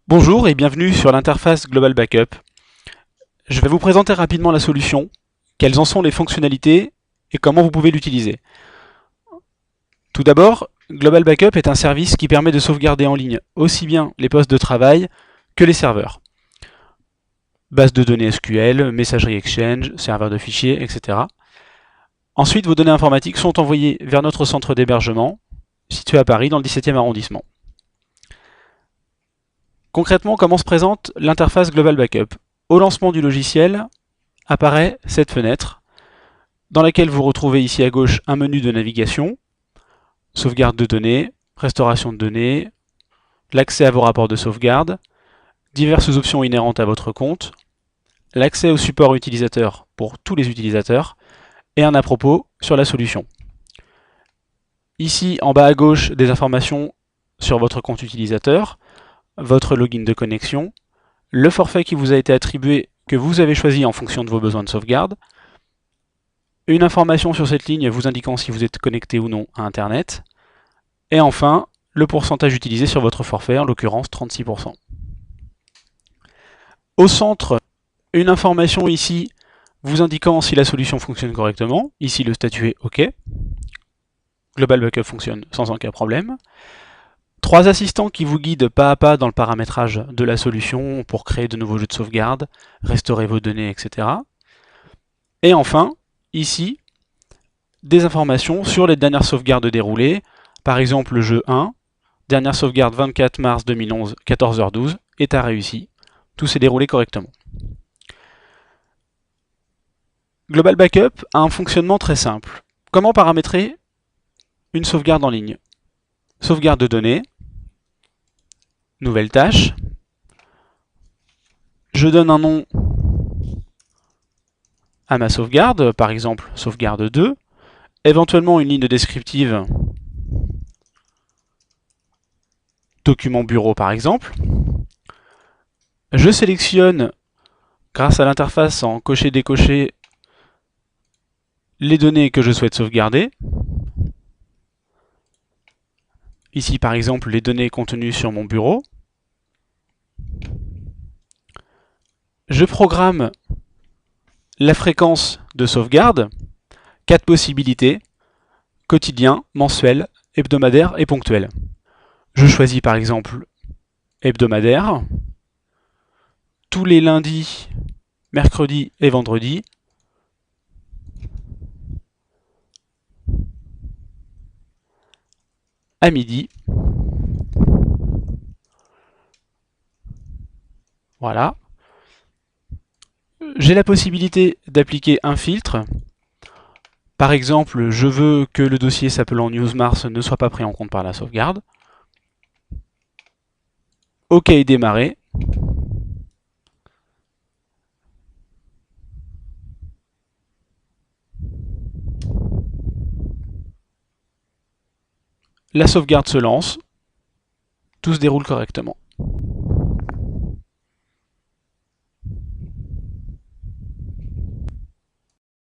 Bonjour et bienvenue sur l'interface Global Backup. Je vais vous présenter rapidement la solution, quelles en sont les fonctionnalités et comment vous pouvez l'utiliser. Tout d'abord, Global Backup est un service qui permet de sauvegarder en ligne aussi bien les postes de travail que les serveurs. Base de données SQL, messagerie Exchange, serveur de fichiers, etc. Ensuite, vos données informatiques sont envoyées vers notre centre d'hébergement, situé à Paris dans le 17e arrondissement. Concrètement, comment se présente l'interface Global Backup? Au lancement du logiciel, apparaît cette fenêtre, dans laquelle vous retrouvez ici à gauche un menu de navigation, sauvegarde de données, restauration de données, l'accès à vos rapports de sauvegarde, diverses options inhérentes à votre compte, l'accès au support utilisateur pour tous les utilisateurs, et un à propos sur la solution. Ici, en bas à gauche, des informations sur votre compte utilisateur, votre login de connexion, le forfait qui vous a été attribué, que vous avez choisi en fonction de vos besoins de sauvegarde, une information sur cette ligne vous indiquant si vous êtes connecté ou non à Internet, et enfin, le pourcentage utilisé sur votre forfait, en l'occurrence 36%. Au centre, une information ici vous indiquant si la solution fonctionne correctement, ici le statut est OK. Global Backup fonctionne sans aucun problème. Trois assistants qui vous guident pas à pas dans le paramétrage de la solution pour créer de nouveaux jeux de sauvegarde, restaurer vos données, etc. Et enfin, ici, des informations sur les dernières sauvegardes déroulées, par exemple le jeu 1, dernière sauvegarde 24 mars 2011, 14h12, état réussi, tout s'est déroulé correctement. Global Backup a un fonctionnement très simple. Comment paramétrer une sauvegarde en ligne? Sauvegarde de données, nouvelle tâche, je donne un nom à ma sauvegarde, par exemple sauvegarde 2, éventuellement une ligne descriptive, document bureau par exemple. Je sélectionne, grâce à l'interface en cocher-décocher, les données que je souhaite sauvegarder. Ici par exemple les données contenues sur mon bureau. Je programme la fréquence de sauvegarde, 4 possibilités, quotidien, mensuel, hebdomadaire et ponctuel. Je choisis par exemple hebdomadaire, tous les lundis, mercredis et vendredis, à midi. Voilà. J'ai la possibilité d'appliquer un filtre. Par exemple, je veux que le dossier s'appelant newsmars ne soit pas pris en compte par la sauvegarde. OK, démarrer. La sauvegarde se lance. Tout se déroule correctement.